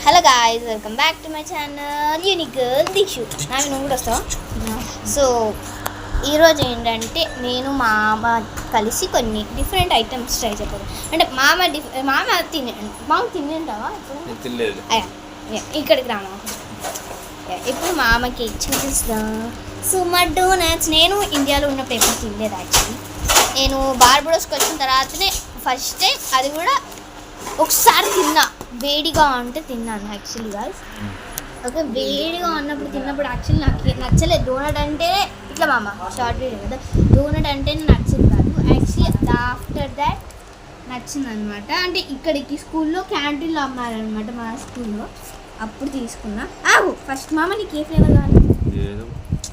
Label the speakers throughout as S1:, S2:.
S1: Hello guys, welcome back to my channel unique girl Deekshu. నువ్వు కూడా వస్తావా? సో ఈరోజు ఏంటంటే నేను మామ కలిసి కొన్ని డిఫరెంట్ ఐటమ్స్ ట్రై చెప్పాను. అంటే మామ తినేంటావా ఇప్పుడు?
S2: తినలేదు.
S1: ఇక్కడికి రాను. ఇప్పుడు మామకి చూపిస్తాం. సో మా డోనట్స్ నేను ఇండియాలో ఉన్నప్పుడు ఎప్పుడు తినలేదు. యాక్చువల్లీ నేను బార్బడోస్కి వచ్చిన తర్వాతనే ఫస్ట్ టైం, అది కూడా ఒకసారి తిన్నా. వేడిగా ఉంటే తిన్నాను యాక్చువల్లీ గాయ్స్. ఓకే, వేడిగా ఉన్నప్పుడు తిన్నప్పుడు యాక్చువల్లీ నాకు నచ్చలేదు. డోనట్ అంటే ఇట్లా మామ షార్ట్ వీడియో కదా, డోనట్ అంటే నచ్చింది కాదు. యాక్చువల్లీ ఆఫ్టర్ దాట్ నచ్చింది అనమాట. అంటే ఇక్కడికి స్కూల్లో క్యాంటీన్లో అమ్మారనమాట మా స్కూల్లో. అప్పుడు తీసుకున్నా. ఫస్ట్ మామ నీకు ఏ ఫ్లేవర్ కావాలి?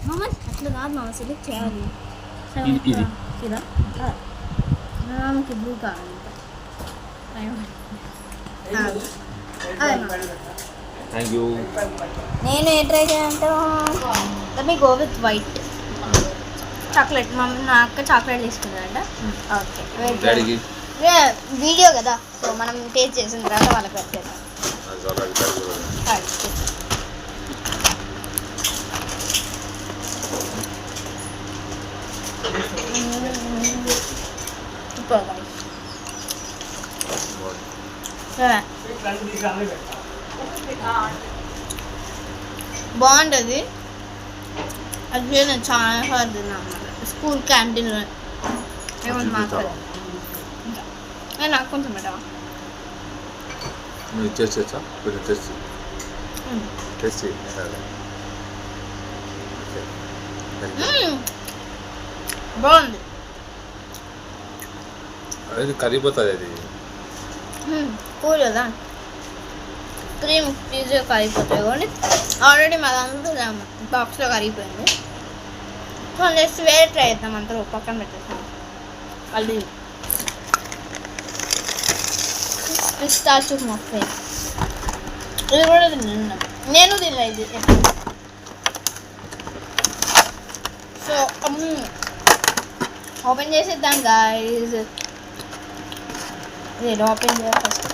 S1: మామ అట్లా కాదు మామ, సెలెక్ట్ చేయాలి. ఇదా మామకి బ్లూ కావాలి. నేను ఏ ట్రై చేయాలంటే go with white chocolate. Mummy మా అక్క చాక్లెట్ తీసుకున్నారంట. ఓకే, వీడియో కదా, సో మనం టేస్ట్ చేసిన తర్వాత వాళ్ళకి పెట్టేద్దాం. బాగుంటుంది. అది నేను చాలా సార్లు తిన్నాను అన్నమాట స్కూల్ క్యాంటీన్లో. ఏమన్నా మాట్లాడు, నాకు కొంచెం పెట్టవా? బాగుంది.
S2: అది కరిగిపోతుంది. అది
S1: కూల్ కదా, క్రీమ్ ఈజీగా కరిగిపోతాయి. కానీ ఆల్రెడీ మా దాంట్లో బాక్స్లో కరిగిపోయింది. సో నెక్స్ట్ వేరే ట్రై చేద్దాం. అంతా పక్కన పెట్టేస్తాం. అది పిస్తాచు మఫిన్, ఇది కూడా తిన్నాను నేను, తినలేదు ఇది. సో ఓపెన్ చేసేద్దాం గాయ్స్. ఇది ఓపెన్ చేయాలి ఫస్ట్.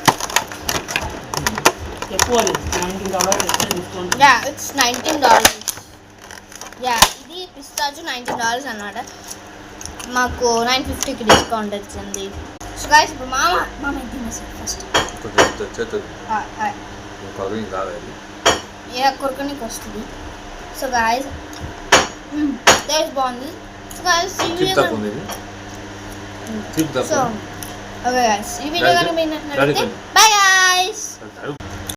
S1: ఇట్స్ $19. ఇది పిస్తాచు $19 అన్నమాట. మాకు $9.50కి డిస్కౌంట్ వచ్చింది. సో గాయ్స్ ఇప్పుడు మామ తినేసారు ఫస్ట్. కొరకనికి వస్తుంది. సో గాయ్స్ టేస్ట్ బాగుంది. So guys
S2: so
S1: okay guys, ఈ వీడియో కనుక మీకు నచ్చినట్లయితే బై గాయ్స్.